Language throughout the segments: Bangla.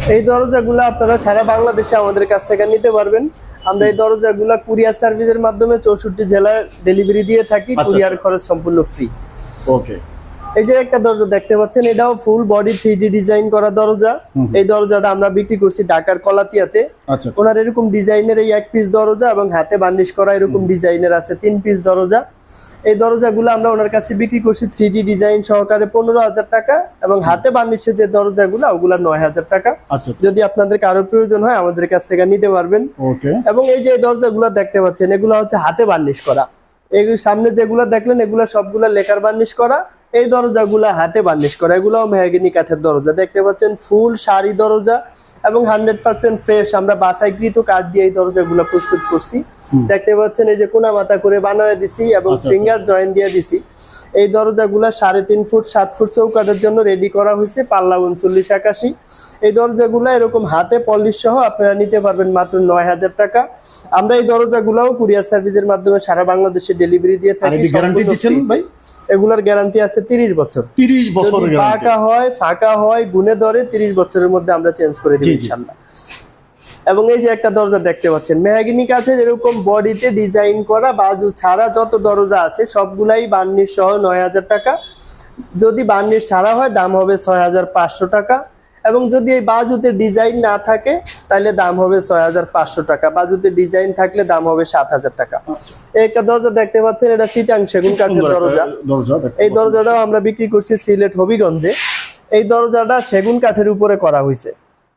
এই দরজাগুলো আপনারা সারা বাংলাদেশে আমাদের কাছ থেকে নিতে পারবেন। আমরা এই দরজাগুলো কুরিয়ার সার্ভিসের মাধ্যমে 64 জেলায় ডেলিভারি দিয়ে থাকি, কুরিয়ার খরচ সম্পূর্ণ ফ্রি। ওকে। এই যে একটা দরজা দেখতে পাচ্ছেন, এটাও ফুল বডি 3D ডিজাইন করা দরজা। এই দরজাটা আমরা বিক্রি করছি ঢাকার কলাতিয়াতে। ওনার এরকম ডিজাইনের এই এক পিস দরজা এবং হাতে বার্নিশ করা এরকম ডিজাইনের আছে 3 পিস দরজা। এই দরজাগুলো আমরা ওনার কাছে বিক্রি করছি 3D ডিজাইন সহকারে 15,000 টাকা, এবং হাতে বার্নিশের যে দরজাগুলো ওগুলা 9,000 টাকা। যদি আপনাদের কারো প্রয়োজন হয় আমাদের কাছ থেকে নিতে পারবেন। এবং এই যে দরজাগুলো দেখতে পাচ্ছেন, এগুলো হচ্ছে হাতে বার্নিশ করা। এই সামনে যেগুলো দেখলেন এগুলো সবগুলা লেকার বার্নিশ করা। এই দরজাগুলা হাতে বার্নিশ করা, এগুলাও মেহগিনি কাঠের দরজা। দেখতে পাচ্ছেন ফুল সারি দরজা এবং 100% ফ্রেশ। আমরা বাছাইকৃত কাঠ দিয়ে এই দরজাগুলো প্রস্তুত করছি। দেখতে পাচ্ছেন এই যে কোনা মাথা করে বানায় দিছি এবং ফিঙ্গার জয়েন দিয়ে দিছি। এই দরজাগুলা 3.5 ফুট 7 ফুট চৌকাঠের জন্য রেডি করা হয়েছে, পাল্লা 3981। এই দরজাগুলো এরকম হাতে পলিশ সহ আপনারা নিতে পারবেন মাত্র 9,000 টাকা। আমরা এই দরজাগুলোও কুরিয়ার সার্ভিসের মাধ্যমে সারা বাংলাদেশে ডেলিভারি দিয়ে থাকি। গ্যারান্টি দিচ্ছেন ভাই? এগুলার গ্যারান্টি আছে 30 বছর। 30 বছরের গ্যারান্টি। পাকা হয়, ফাঁকা হয়, গুনে ধরে 30 বছরের মধ্যে আমরা চেঞ্জ করে দিই ইনশাআল্লাহ। এবং এই যে একটা দরজা দেখতে পাচ্ছেন, মেহগিনি কাঠের এরকম বডিতে ডিজাইন করা, বাজু ছাড়া যত দরজা আছে সবগুলাই বার্নিশ সহ 9,000 টাকা। যদি বার্নিশ ছাড়া হয় দাম হবে 6,500 টাকা। এবং যদি এই বাজুতে ডিজাইন না থাকে তাহলে দাম হবে 6,500 টাকা। বাজুতে ডিজাইন থাকলে দাম হবে 7,000 টাকা। একটা দরজা দেখতে পাচ্ছেন, এটা চিটাং সেগুন কাঠের দরজা। এই দরজাটাও আমরা বিক্রি করছি সিলেট হবিগঞ্জে। এই দরজাটা সেগুন কাঠের উপরে করা হয়েছে।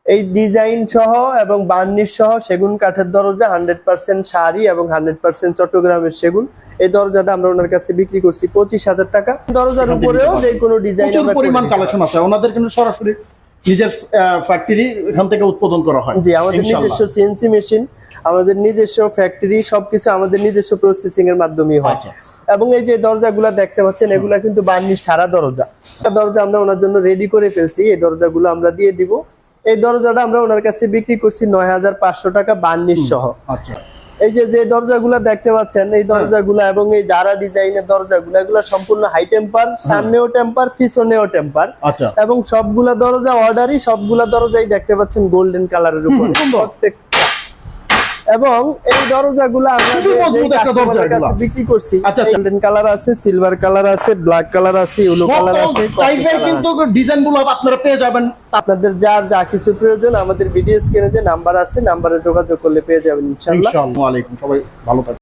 এই ডিজাইন সহ এবং বার্নিশ সহ সেগুন কাঠের দরজা, 100% শাড়ি এবং 100% চট্টগ্রামের সেগুন। এই দরজাটা আমরা ওনার কাছে বিক্রি করছি 25,000 টাকা। দরজার উপরেও যে কোনো ডিজাইন আমরা পরিমাণ কালেকশন আছে। ওনাদের কিন্তু সরাসরি নিজের ফ্যাক্টরি এখান থেকে উৎপাদন করা হয়। জি, আমাদের নিজস্ব সিএনসি মেশিন, আমাদের নিজস্ব ফ্যাক্টরি, সবকিছু আমাদের নিজস্ব প্রসেসিং এর মাধ্যমে হয়। এবং এই যে দরজাগুলো দেখতে পাচ্ছেন এগুলা কিন্তু বার্নিশ ছাড়া দরজা। দরজা আমরা ওনার জন্য রেডি করে ফেলছি, এই দরজাগুলো আমরা দিয়ে দিব। এই দরজাটা আমরা ওনার কাছে বিক্রি করছি 9,500 টাকা বার্নিশ সহ। এই যে দরজাগুলো দেখতে পাচ্ছেন, এই দরজাগুলো এবং এই যারা ডিজাইনের দরজাগুলো, এগুলো সম্পূর্ণ হাই টেম্পার, সামনেও টেম্পার, পিছনেও টেম্পার। এবং সবগুলা দরজা অর্ডারই, সবগুলা দরজাই দেখতে পাচ্ছেন গোল্ডেন কালারের উপর প্রত্যেক। এবং এই দরজাগুলো আমরা বিক্রি করছি, গোল্ডেন কালার আছে, সিলভার কালার আছে, ব্ল্যাক কালার আছে, ইয়েলো কালার আছে। কিন্তু ডিজাইনগুলো আপনারা পেয়ে যাবেন। আপনাদের যার যা কিছু প্রয়োজন আমাদের ভিডিও স্ক্রিনে যে নাম্বার আছে, নাম্বারে যোগাযোগ করলে পেয়ে যাবেন ইনশাআল্লাহ। আসসালামু আলাইকুম, সবাই ভালো থাকবেন।